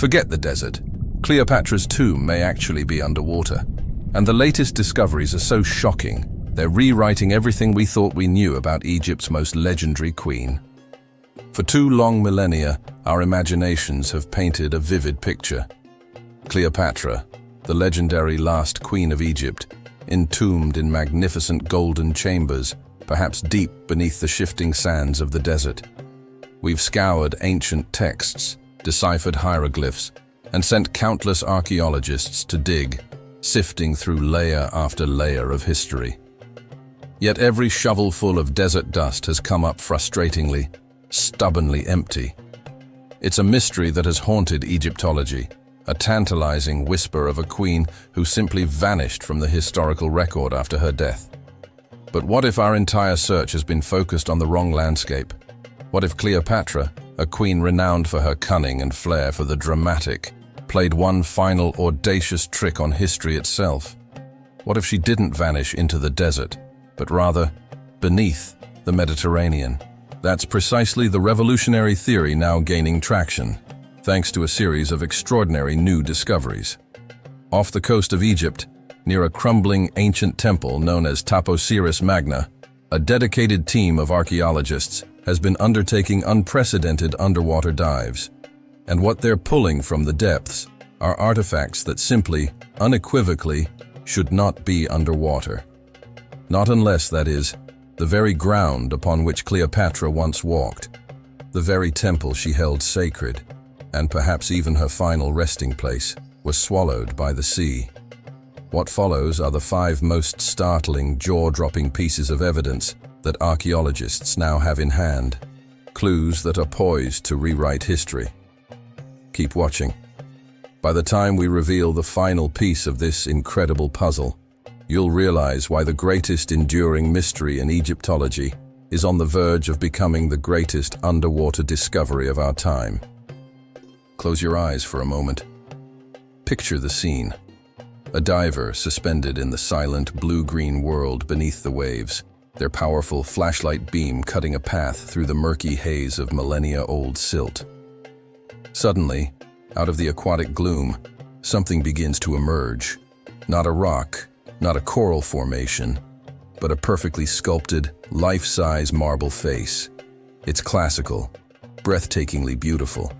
Forget the desert. Cleopatra's tomb may actually be underwater. And the latest discoveries are so shocking, they're rewriting everything we thought we knew about Egypt's most legendary queen. For 2 long millennia, our imaginations have painted a vivid picture. Cleopatra, the legendary last queen of Egypt, entombed in magnificent golden chambers, perhaps deep beneath the shifting sands of the desert. We've scoured ancient texts, deciphered hieroglyphs, and sent countless archaeologists to dig, sifting through layer after layer of history. Yet every shovelful of desert dust has come up frustratingly, stubbornly empty. It's a mystery that has haunted Egyptology, a tantalizing whisper of a queen who simply vanished from the historical record after her death. But what if our entire search has been focused on the wrong landscape? What if Cleopatra, a queen renowned for her cunning and flair for the dramatic, played one final audacious trick on history itself? What if she didn't vanish into the desert, but rather beneath the Mediterranean? That's precisely the revolutionary theory now gaining traction, thanks to a series of extraordinary new discoveries. Off the coast of Egypt, near a crumbling ancient temple known as Taposiris Magna, a dedicated team of archaeologists has been undertaking unprecedented underwater dives. And what they're pulling from the depths are artifacts that simply, unequivocally, should not be underwater. Not unless, that is, the very ground upon which Cleopatra once walked, the very temple she held sacred, and perhaps even her final resting place, was swallowed by the sea. What follows are the 5 most startling, jaw-dropping pieces of evidence that archaeologists now have in hand, clues that are poised to rewrite history. Keep watching. By the time we reveal the final piece of this incredible puzzle, you'll realize why the greatest enduring mystery in Egyptology is on the verge of becoming the greatest underwater discovery of our time. Close your eyes for a moment. Picture the scene. A diver suspended in the silent blue-green world beneath the waves, their powerful flashlight beam cutting a path through the murky haze of millennia-old silt. Suddenly, out of the aquatic gloom, something begins to emerge. Not a rock, not a coral formation, but a perfectly sculpted, life-size marble face. It's classical, breathtakingly beautiful,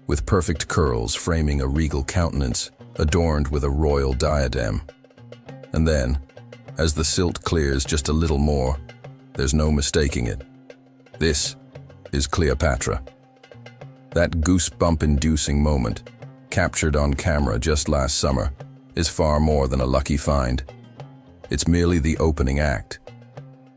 with perfect curls framing a regal countenance adorned with a royal diadem. And then, as the silt clears just a little more, there's no mistaking it. This is Cleopatra. That goosebump-inducing moment, captured on camera just last summer, is far more than a lucky find. It's merely the opening act.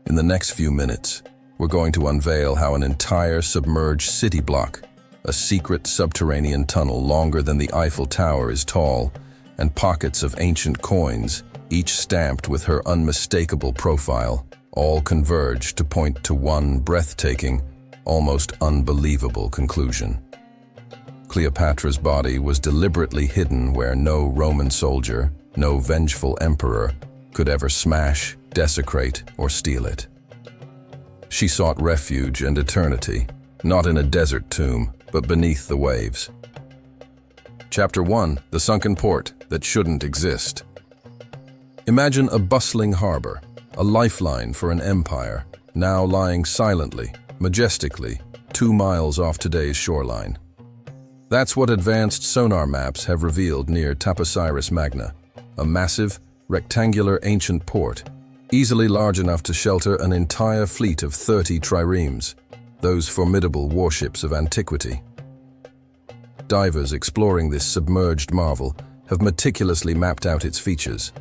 In the next few minutes, we're going to unveil how an entire submerged city block, a secret subterranean tunnel longer than the Eiffel Tower is tall, and pockets of ancient coins, each stamped with her unmistakable profile, all converge to point to one breathtaking, almost unbelievable conclusion. Cleopatra's body was deliberately hidden where no Roman soldier, no vengeful emperor, could ever smash, desecrate, or steal it. She sought refuge and eternity, not in a desert tomb, but beneath the waves. Chapter 1: The Sunken Port That Shouldn't Exist. Imagine a bustling harbor, a lifeline for an empire, now lying silently, majestically, 2 miles off today's shoreline. That's what advanced sonar maps have revealed near Taposiris Magna, a massive, rectangular ancient port, easily large enough to shelter an entire fleet of 30 triremes, those formidable warships of antiquity. Divers exploring this submerged marvel have meticulously mapped out its features.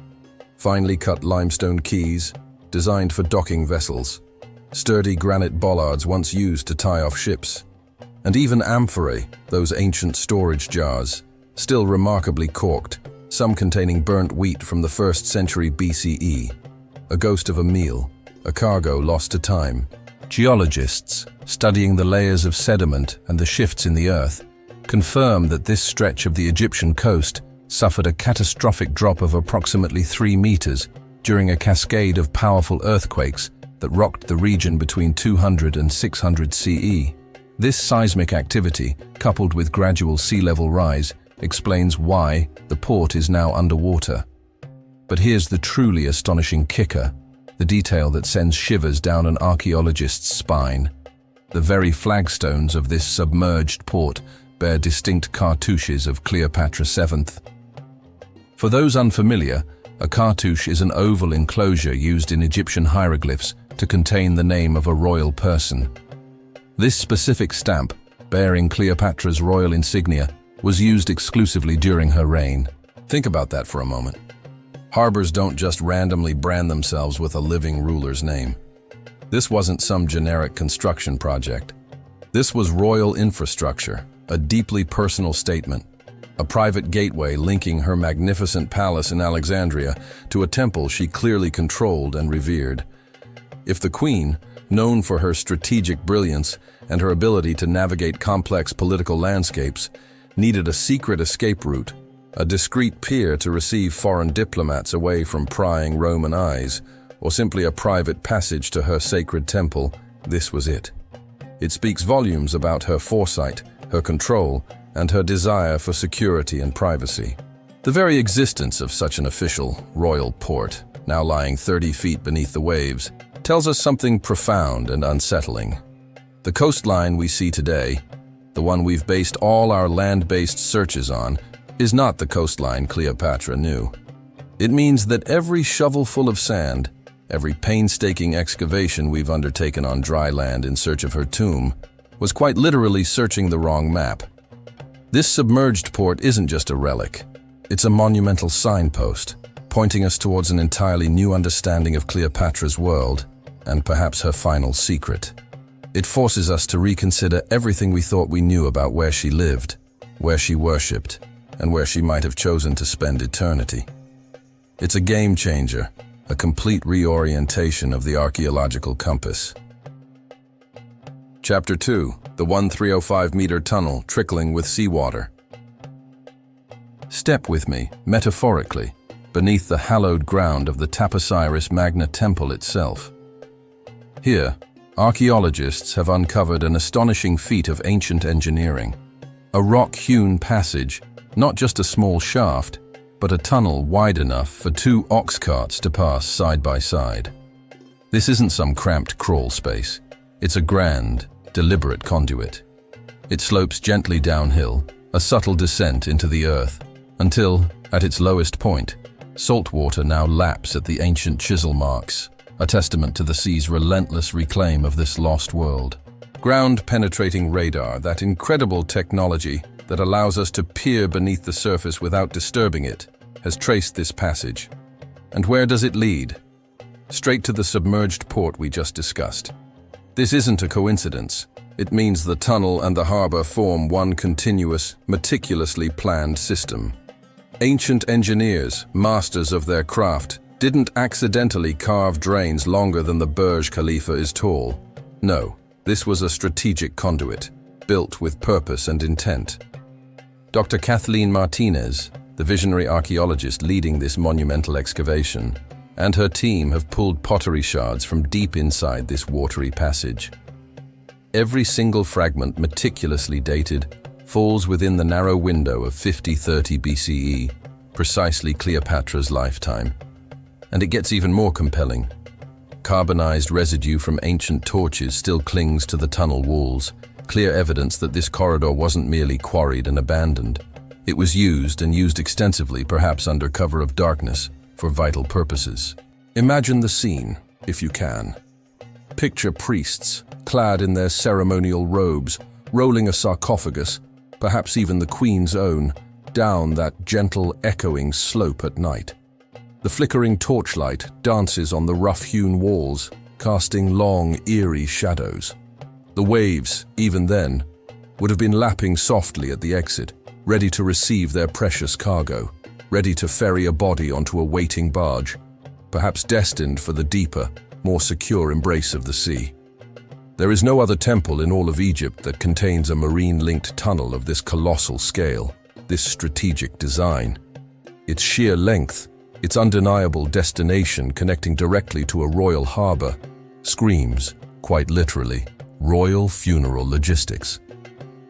Finely cut limestone quays, designed for docking vessels, sturdy granite bollards once used to tie off ships, and even amphorae, those ancient storage jars, still remarkably corked, some containing burnt wheat from the 1st century BCE, a ghost of a meal, a cargo lost to time. Geologists, studying the layers of sediment and the shifts in the earth, confirm that this stretch of the Egyptian coast suffered a catastrophic drop of approximately 3 meters during a cascade of powerful earthquakes that rocked the region between 200 and 600 CE. This seismic activity, coupled with gradual sea level rise, explains why the port is now underwater. But here's the truly astonishing kicker, the detail that sends shivers down an archaeologist's spine. The very flagstones of this submerged port bear distinct cartouches of Cleopatra VII. For those unfamiliar, a cartouche is an oval enclosure used in Egyptian hieroglyphs to contain the name of a royal person. This specific stamp, bearing Cleopatra's royal insignia, was used exclusively during her reign. Think about that for a moment. Harbors don't just randomly brand themselves with a living ruler's name. This wasn't some generic construction project. This was royal infrastructure, a deeply personal statement, a private gateway linking her magnificent palace in Alexandria to a temple she clearly controlled and revered. If the queen, known for her strategic brilliance and her ability to navigate complex political landscapes, needed a secret escape route, a discreet pier to receive foreign diplomats away from prying Roman eyes, or simply a private passage to her sacred temple, this was it. It speaks volumes about her foresight, her control, and her desire for security and privacy. The very existence of such an official, royal port, now lying 30 feet beneath the waves, tells us something profound and unsettling. The coastline we see today, the one we've based all our land-based searches on, is not the coastline Cleopatra knew. It means that every shovelful of sand, every painstaking excavation we've undertaken on dry land in search of her tomb, was quite literally searching the wrong map. This submerged port isn't just a relic. It's a monumental signpost, pointing us towards an entirely new understanding of Cleopatra's world, and perhaps her final secret. It forces us to reconsider everything we thought we knew about where she lived, where she worshipped, and where she might have chosen to spend eternity. It's a game changer, a complete reorientation of the archaeological compass. Chapter 2. The 1305-meter tunnel trickling with seawater. Step with me, metaphorically, beneath the hallowed ground of the Taposiris Magna Temple itself. Here, archaeologists have uncovered an astonishing feat of ancient engineering. A rock-hewn passage, not just a small shaft, but a tunnel wide enough for 2 ox carts to pass side by side. This isn't some cramped crawl space. It's a grand, deliberate conduit. It slopes gently downhill, a subtle descent into the earth, until, at its lowest point, salt water now laps at the ancient chisel marks, a testament to the sea's relentless reclaim of this lost world. Ground-penetrating radar, that incredible technology that allows us to peer beneath the surface without disturbing it, has traced this passage. And where does it lead? Straight to the submerged port we just discussed. This isn't a coincidence. It means the tunnel and the harbor form one continuous, meticulously planned system. Ancient engineers, masters of their craft, didn't accidentally carve drains longer than the Burj Khalifa is tall. No, this was a strategic conduit, built with purpose and intent. Dr. Kathleen Martinez, the visionary archaeologist leading this monumental excavation, and her team have pulled pottery shards from deep inside this watery passage. Every single fragment, meticulously dated, falls within the narrow window of 5030 BCE, precisely Cleopatra's lifetime. And it gets even more compelling. Carbonized residue from ancient torches still clings to the tunnel walls, clear evidence that this corridor wasn't merely quarried and abandoned. It was used, and used extensively, perhaps under cover of darkness, for vital purposes. Imagine the scene, if you can. Picture priests, clad in their ceremonial robes, rolling a sarcophagus, perhaps even the queen's own, down that gentle, echoing slope at night. The flickering torchlight dances on the rough-hewn walls, casting long, eerie shadows. The waves, even then, would have been lapping softly at the exit, ready to receive their precious cargo, ready to ferry a body onto a waiting barge, perhaps destined for the deeper, more secure embrace of the sea. There is no other temple in all of Egypt that contains a marine-linked tunnel of this colossal scale, this strategic design. Its sheer length, its undeniable destination connecting directly to a royal harbor, screams, quite literally, royal funeral logistics.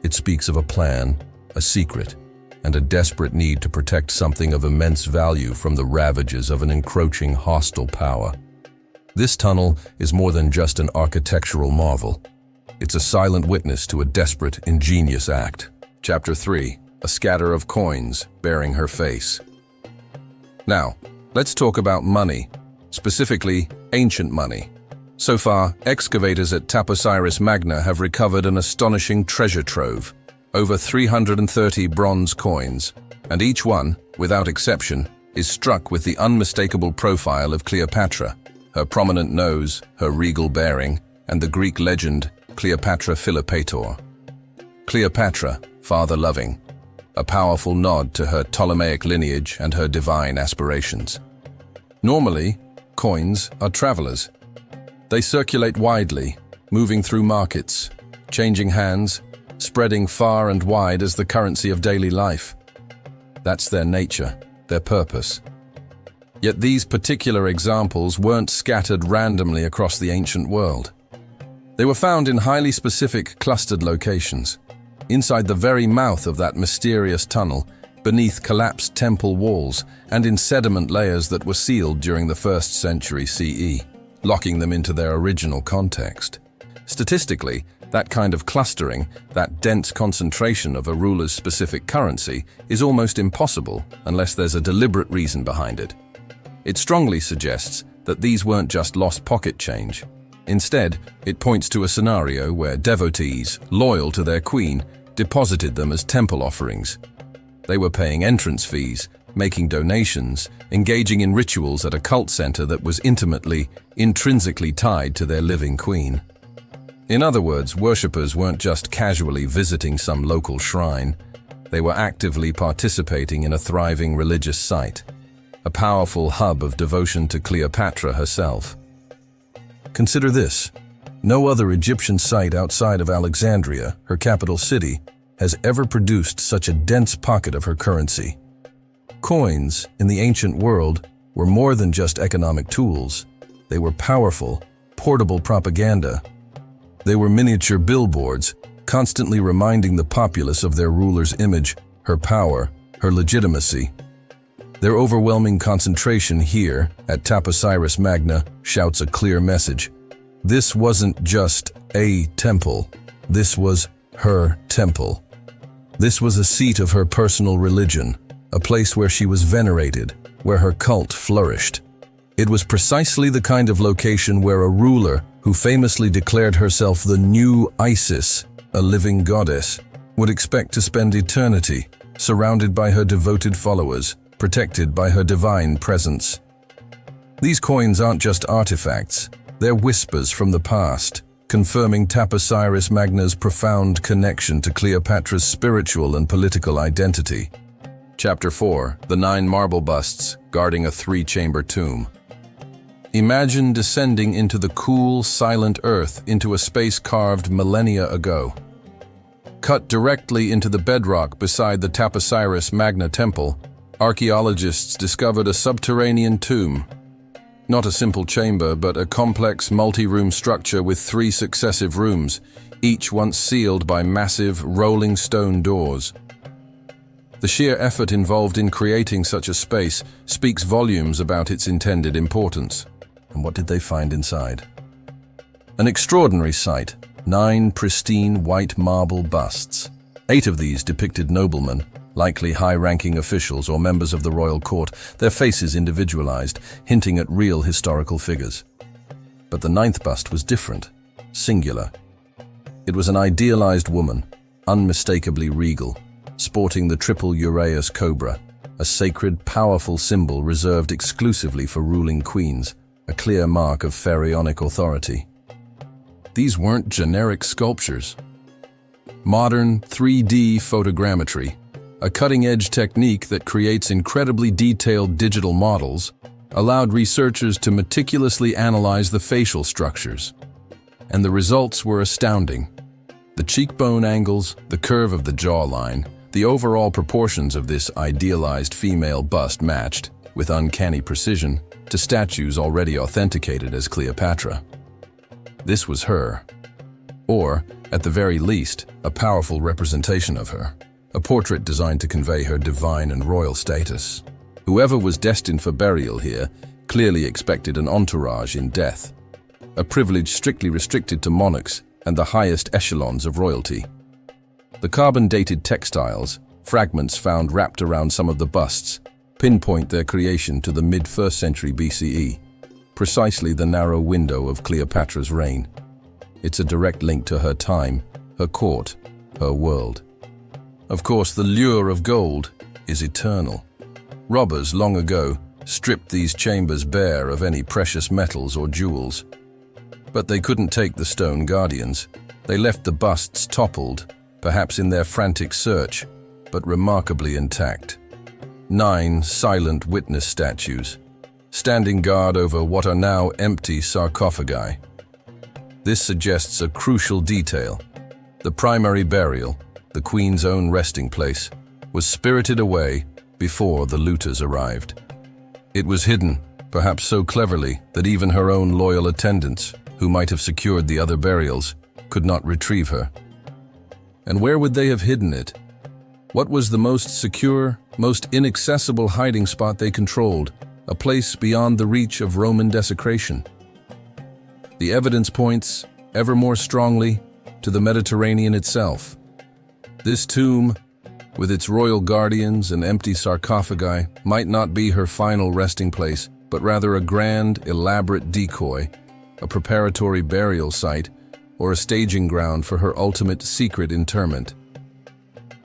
It speaks of a plan, a secret, and a desperate need to protect something of immense value from the ravages of an encroaching hostile power. This tunnel is more than just an architectural marvel. It's a silent witness to a desperate, ingenious act. Chapter 3. A scatter of coins bearing her face. Now, let's talk about money, specifically ancient money. So far, excavators at Taposiris Magna have recovered an astonishing treasure trove, over 330 bronze coins, and each one, without exception, is struck with the unmistakable profile of Cleopatra, her prominent nose, her regal bearing, and the Greek legend Cleopatra Philopator. Cleopatra, father-loving, a powerful nod to her Ptolemaic lineage and her divine aspirations. Normally, coins are travelers. They circulate widely, moving through markets, changing hands, spreading far and wide as the currency of daily life. That's their nature, their purpose. Yet these particular examples weren't scattered randomly across the ancient world. They were found in highly specific, clustered locations, inside the very mouth of that mysterious tunnel, beneath collapsed temple walls, and in sediment layers that were sealed during the 1st century CE, locking them into their original context. Statistically, that kind of clustering, that dense concentration of a ruler's specific currency, is almost impossible unless there's a deliberate reason behind it. It strongly suggests that these weren't just lost pocket change. Instead, it points to a scenario where devotees, loyal to their queen, deposited them as temple offerings. They were paying entrance fees, making donations, engaging in rituals at a cult center that was intimately, intrinsically tied to their living queen. In other words, worshippers weren't just casually visiting some local shrine. They were actively participating in a thriving religious site, a powerful hub of devotion to Cleopatra herself. Consider this. No other Egyptian site outside of Alexandria, her capital city, has ever produced such a dense pocket of her currency. Coins, in the ancient world, were more than just economic tools. They were powerful, portable propaganda. They were miniature billboards, constantly reminding the populace of their ruler's image, her power, her legitimacy. Their overwhelming concentration here, at Taposiris Magna, shouts a clear message. This wasn't just a temple. This was her temple. This was a seat of her personal religion, a place where she was venerated, where her cult flourished. It was precisely the kind of location where a ruler, who famously declared herself the new Isis, a living goddess, would expect to spend eternity, surrounded by her devoted followers, protected by her divine presence. These coins aren't just artifacts, they're whispers from the past, confirming Taposiris Magna's profound connection to Cleopatra's spiritual and political identity. Chapter 4. The 9 marble busts guarding a 3-chamber tomb. Imagine descending into the cool, silent earth, into a space carved millennia ago. Cut directly into the bedrock beside the Taposiris Magna temple, archaeologists discovered a subterranean tomb. Not a simple chamber, but a complex multi-room structure with 3 successive rooms, each once sealed by massive, rolling stone doors. The sheer effort involved in creating such a space speaks volumes about its intended importance. And what did they find inside? An extraordinary sight, 9 pristine white marble busts. 8 of these depicted noblemen, likely high-ranking officials or members of the royal court, their faces individualized, hinting at real historical figures. But the 9th bust was different, singular. It was an idealized woman, unmistakably regal, sporting the triple uraeus cobra, a sacred, powerful symbol reserved exclusively for ruling queens, a clear mark of pharaonic authority. These weren't generic sculptures. Modern 3D photogrammetry, a cutting-edge technique that creates incredibly detailed digital models, allowed researchers to meticulously analyze the facial structures. And the results were astounding. The cheekbone angles, the curve of the jawline, the overall proportions of this idealized female bust matched, with uncanny precision, to statues already authenticated as Cleopatra. This was her. Or, at the very least, a powerful representation of her. a portrait designed to convey her divine and royal status. Whoever was destined for burial here clearly expected an entourage in death, a privilege strictly restricted to monarchs and the highest echelons of royalty. The carbon-dated textiles, fragments found wrapped around some of the busts, pinpoint their creation to the mid-1st century BCE, precisely the narrow window of Cleopatra's reign. It's a direct link to her time, her court, her world. Of course, the lure of gold is eternal. Robbers long ago stripped these chambers bare of any precious metals or jewels. But they couldn't take the stone guardians. They left the busts toppled, perhaps in their frantic search, but remarkably intact. 9 silent witness statues, standing guard over what are now empty sarcophagi. This suggests a crucial detail. The primary burial, the Queen's own resting place, was spirited away before the looters arrived. It was hidden, perhaps so cleverly that even her own loyal attendants, who might have secured the other burials, could not retrieve her. And where would they have hidden it? What was the most secure, most inaccessible hiding spot they controlled, a place beyond the reach of Roman desecration? The evidence points, ever more strongly, to the Mediterranean itself. This tomb, with its royal guardians and empty sarcophagi, might not be her final resting place, but rather a grand, elaborate decoy, a preparatory burial site, or a staging ground for her ultimate secret interment.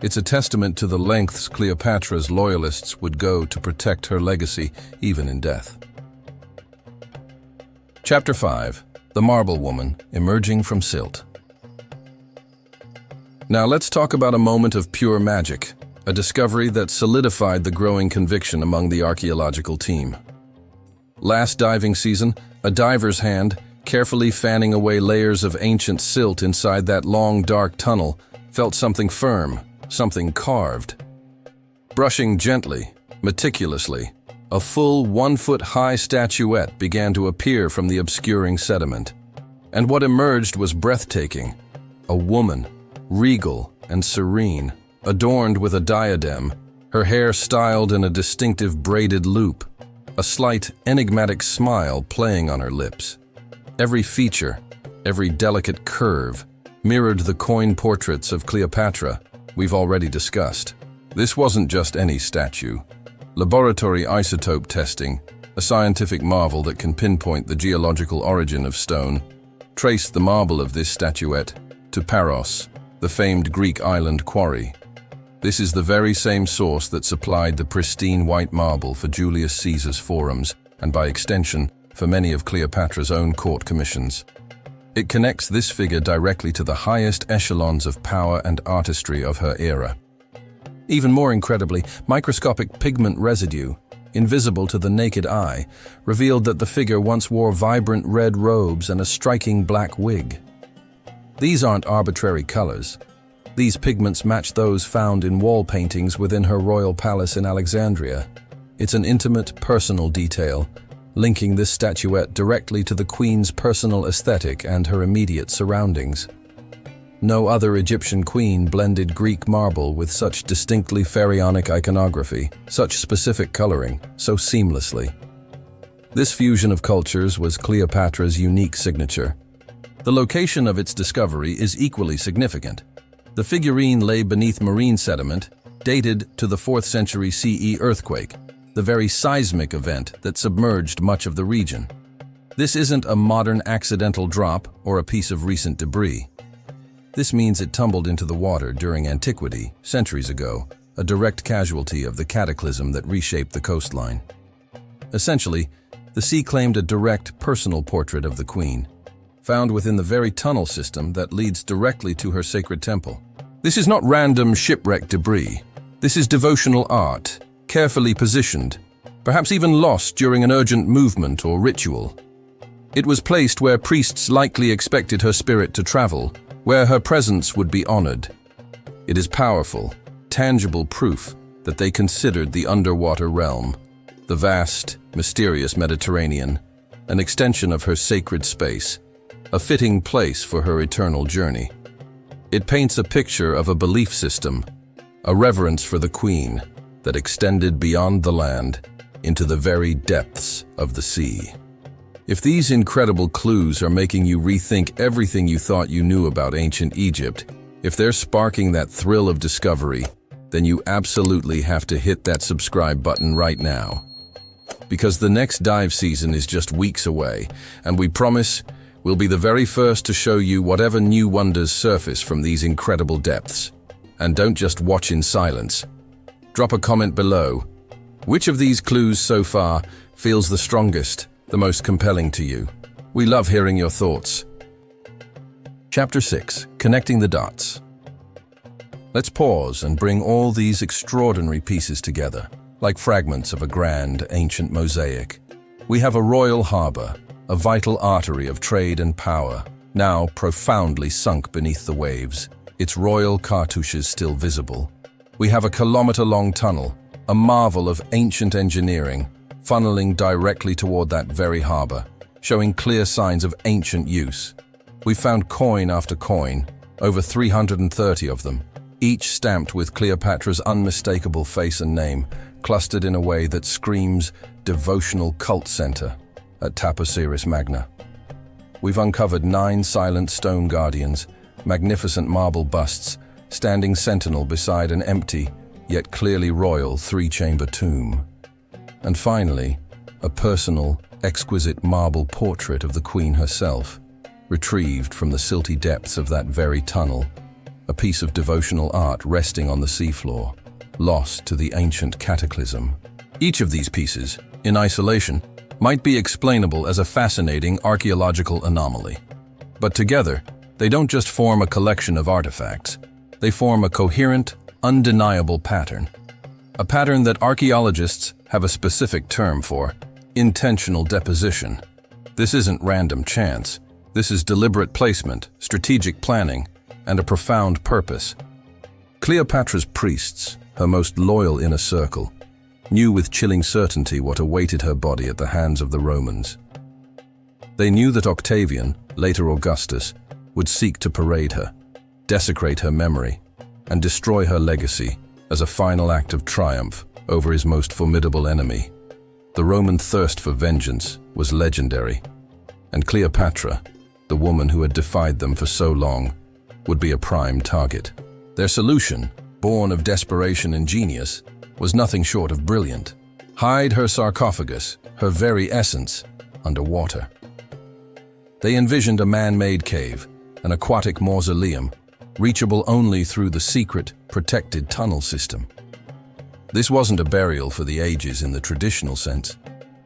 It's a testament to the lengths Cleopatra's loyalists would go to protect her legacy, even in death. Chapter 5. The Marble Woman Emerging from Silt. Now let's talk about a moment of pure magic, a discovery that solidified the growing conviction among the archaeological team. Last diving season, a diver's hand, carefully fanning away layers of ancient silt inside that long, dark tunnel, felt something firm, something carved. Brushing gently, meticulously, a full 1-foot-high statuette began to appear from the obscuring sediment. And what emerged was breathtaking. A woman, regal and serene, adorned with a diadem, her hair styled in a distinctive braided loop, a slight, enigmatic smile playing on her lips. Every feature, every delicate curve, mirrored the coin portraits of Cleopatra we've already discussed. This wasn't just any statue. Laboratory isotope testing, a scientific marvel that can pinpoint the geological origin of stone, traced the marble of this statuette to Paros, the famed Greek island quarry. This is the very same source that supplied the pristine white marble for Julius Caesar's forums, and by extension, for many of Cleopatra's own court commissions. It connects this figure directly to the highest echelons of power and artistry of her era. Even more incredibly, microscopic pigment residue, invisible to the naked eye, revealed that the figure once wore vibrant red robes and a striking black wig. These aren't arbitrary colors. These pigments match those found in wall paintings within her royal palace in Alexandria. It's an intimate, personal detail, linking this statuette directly to the Queen's personal aesthetic and her immediate surroundings. No other Egyptian queen blended Greek marble with such distinctly pharaonic iconography, such specific coloring, so seamlessly. This fusion of cultures was Cleopatra's unique signature. The location of its discovery is equally significant. The figurine lay beneath marine sediment, dated to the 4th century CE earthquake, the very seismic event that submerged much of the region. This isn't a modern accidental drop or a piece of recent debris. This means it tumbled into the water during antiquity, centuries ago, a direct casualty of the cataclysm that reshaped the coastline. Essentially, the sea claimed a direct, personal portrait of the Queen, found within the very tunnel system that leads directly to her sacred temple. This is not random shipwreck debris. This is devotional art, carefully positioned, perhaps even lost during an urgent movement or ritual. It was placed where priests likely expected her spirit to travel, where her presence would be honored. It is powerful, tangible proof that they considered the underwater realm, the vast, mysterious Mediterranean, an extension of her sacred space, a fitting place for her eternal journey. It paints a picture of a belief system, a reverence for the queen that extended beyond the land into the very depths of the sea. If these incredible clues are making you rethink everything you thought you knew about ancient Egypt, if they're sparking that thrill of discovery, then you absolutely have to hit that subscribe button right now. Because the next dive season is just weeks away, and we promise we'll be the very first to show you whatever new wonders surface from these incredible depths. And don't just watch in silence. Drop a comment below. Which of these clues so far feels the strongest, the most compelling to you? We love hearing your thoughts. Chapter 6. Connecting the Dots. Let's pause and bring all these extraordinary pieces together, like fragments of a grand, ancient mosaic. We have a royal harbor, a vital artery of trade and power, now profoundly sunk beneath the waves, its royal cartouches still visible. We have a kilometer-long tunnel, a marvel of ancient engineering, funneling directly toward that very harbor, showing clear signs of ancient use. We found coin after coin, over 330 of them, each stamped with Cleopatra's unmistakable face and name, clustered in a way that screams devotional cult center at Taposiris Magna. We've uncovered 9 silent stone guardians, magnificent marble busts, standing sentinel beside an empty, yet clearly royal 3-chamber tomb. And finally, a personal, exquisite marble portrait of the Queen herself, retrieved from the silty depths of that very tunnel, a piece of devotional art resting on the seafloor, lost to the ancient cataclysm. Each of these pieces, in isolation, might be explainable as a fascinating archaeological anomaly. But together, they don't just form a collection of artifacts. They form a coherent, undeniable pattern. A pattern that archaeologists have a specific term for: intentional deposition. This isn't random chance. This is deliberate placement, strategic planning, and a profound purpose. Cleopatra's priests, her most loyal inner circle, knew with chilling certainty what awaited her body at the hands of the Romans. They knew that Octavian, later Augustus, would seek to parade her, desecrate her memory, and destroy her legacy as a final act of triumph over his most formidable enemy. The Roman thirst for vengeance was legendary, and Cleopatra, the woman who had defied them for so long, would be a prime target. Their solution, born of desperation and genius, was nothing short of brilliant. Hide her sarcophagus, her very essence, underwater. They envisioned a man-made cave, an aquatic mausoleum, reachable only through the secret, protected tunnel system. This wasn't a burial for the ages in the traditional sense.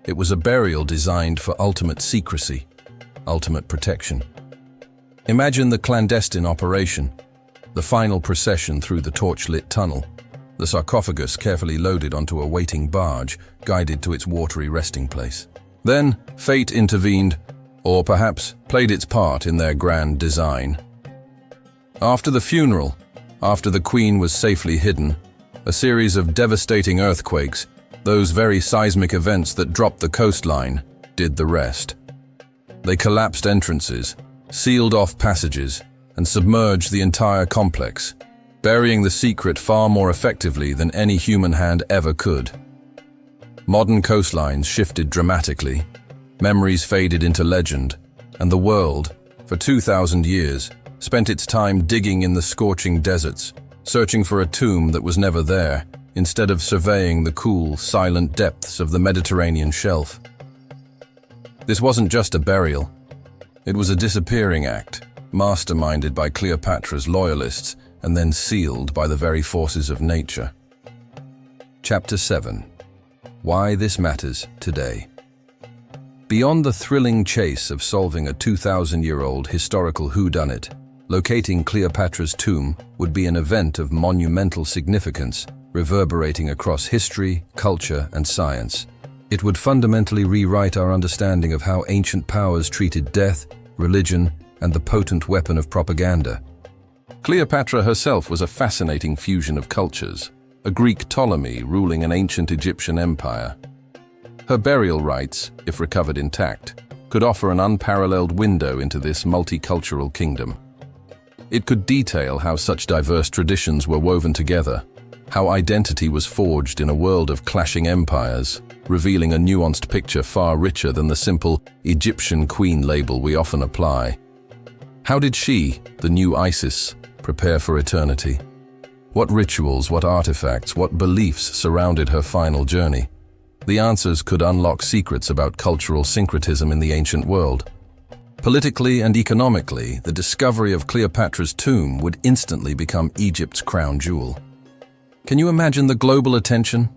It was a burial designed for ultimate secrecy, ultimate protection. Imagine the clandestine operation, the final procession through the torch-lit tunnel, the sarcophagus carefully loaded onto a waiting barge, guided to its watery resting place. Then, fate intervened, or perhaps played its part in their grand design. After the funeral, after the Queen was safely hidden, a series of devastating earthquakes, those very seismic events that dropped the coastline, did the rest. They collapsed entrances, sealed off passages, and submerged the entire complex, burying the secret far more effectively than any human hand ever could. Modern coastlines shifted dramatically, memories faded into legend, and the world, for 2,000 years, spent its time digging in the scorching deserts, searching for a tomb that was never there, instead of surveying the cool, silent depths of the Mediterranean shelf. This wasn't just a burial. It was a disappearing act, masterminded by Cleopatra's loyalists and then sealed by the very forces of nature. Chapter 7. Why this matters today. Beyond the thrilling chase of solving a 2,000-year-old historical whodunit, locating Cleopatra's tomb would be an event of monumental significance, reverberating across history, culture, and science. It would fundamentally rewrite our understanding of how ancient powers treated death, religion, and the potent weapon of propaganda. Cleopatra herself was a fascinating fusion of cultures, a Greek Ptolemy ruling an ancient Egyptian empire. Her burial rites, if recovered intact, could offer an unparalleled window into this multicultural kingdom. It could detail how such diverse traditions were woven together, how identity was forged in a world of clashing empires, revealing a nuanced picture far richer than the simple Egyptian queen label we often apply. How did she, the new Isis, prepare for eternity? What rituals, what artifacts, what beliefs surrounded her final journey? The answers could unlock secrets about cultural syncretism in the ancient world. Politically and economically, the discovery of Cleopatra's tomb would instantly become Egypt's crown jewel. Can you imagine the global attention?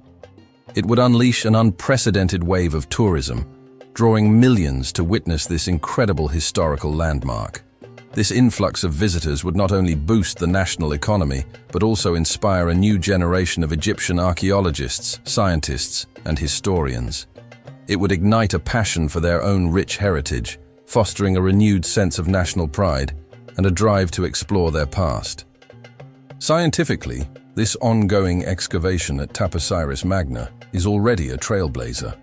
It would unleash an unprecedented wave of tourism, drawing millions to witness this incredible historical landmark. This influx of visitors would not only boost the national economy, but also inspire a new generation of Egyptian archaeologists, scientists, and historians. It would ignite a passion for their own rich heritage, fostering a renewed sense of national pride and a drive to explore their past. Scientifically, this ongoing excavation at Taposiris Magna is already a trailblazer.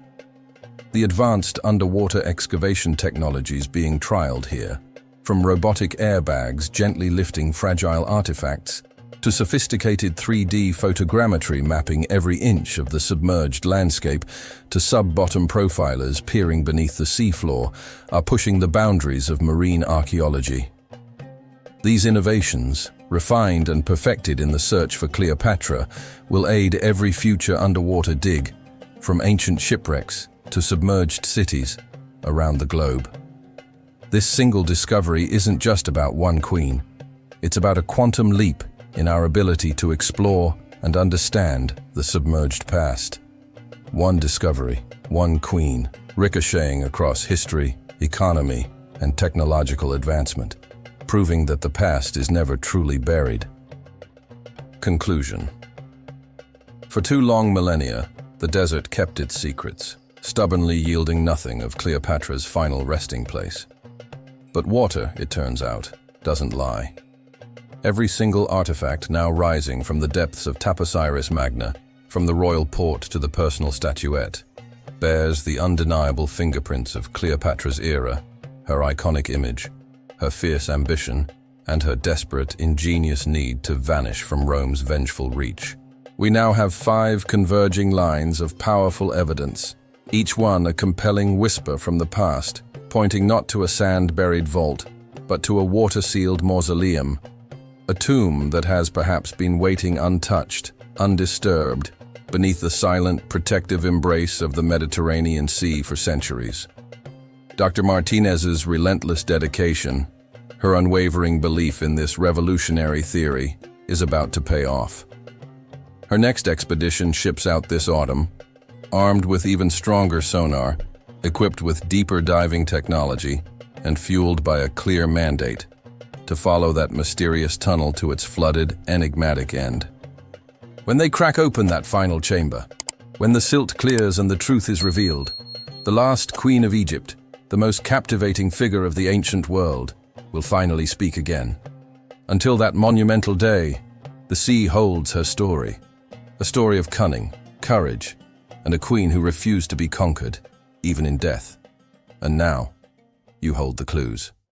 The advanced underwater excavation technologies being trialed here, from robotic airbags gently lifting fragile artifacts to sophisticated 3D photogrammetry mapping every inch of the submerged landscape to sub-bottom profilers peering beneath the seafloor, are pushing the boundaries of marine archaeology. These innovations, refined and perfected in the search for Cleopatra, will aid every future underwater dig, from ancient shipwrecks to submerged cities around the globe. This single discovery isn't just about one queen. It's about a quantum leap in our ability to explore and understand the submerged past. One discovery, one queen, ricocheting across history, economy, and technological advancement, proving that the past is never truly buried. Conclusion. For 2 long millennia, the desert kept its secrets, stubbornly yielding nothing of Cleopatra's final resting place. But water, it turns out, doesn't lie. Every single artifact now rising from the depths of Taposiris Magna, from the royal port to the personal statuette, bears the undeniable fingerprints of Cleopatra's era, her iconic image, her fierce ambition, and her desperate, ingenious need to vanish from Rome's vengeful reach. We now have 5 converging lines of powerful evidence, each one a compelling whisper from the past, pointing not to a sand-buried vault, but to a water-sealed mausoleum, a tomb that has perhaps been waiting untouched, undisturbed, beneath the silent, protective embrace of the Mediterranean Sea for centuries. Dr. Martinez's relentless dedication, her unwavering belief in this revolutionary theory, is about to pay off. Her next expedition ships out this autumn, armed with even stronger sonar, equipped with deeper diving technology, and fueled by a clear mandate to follow that mysterious tunnel to its flooded, enigmatic end. When they crack open that final chamber, when the silt clears and the truth is revealed, the last queen of Egypt, the most captivating figure of the ancient world, will finally speak again. Until that monumental day, the sea holds her story, a story of cunning, courage, and a queen who refused to be conquered, even in death. And now, you hold the clues.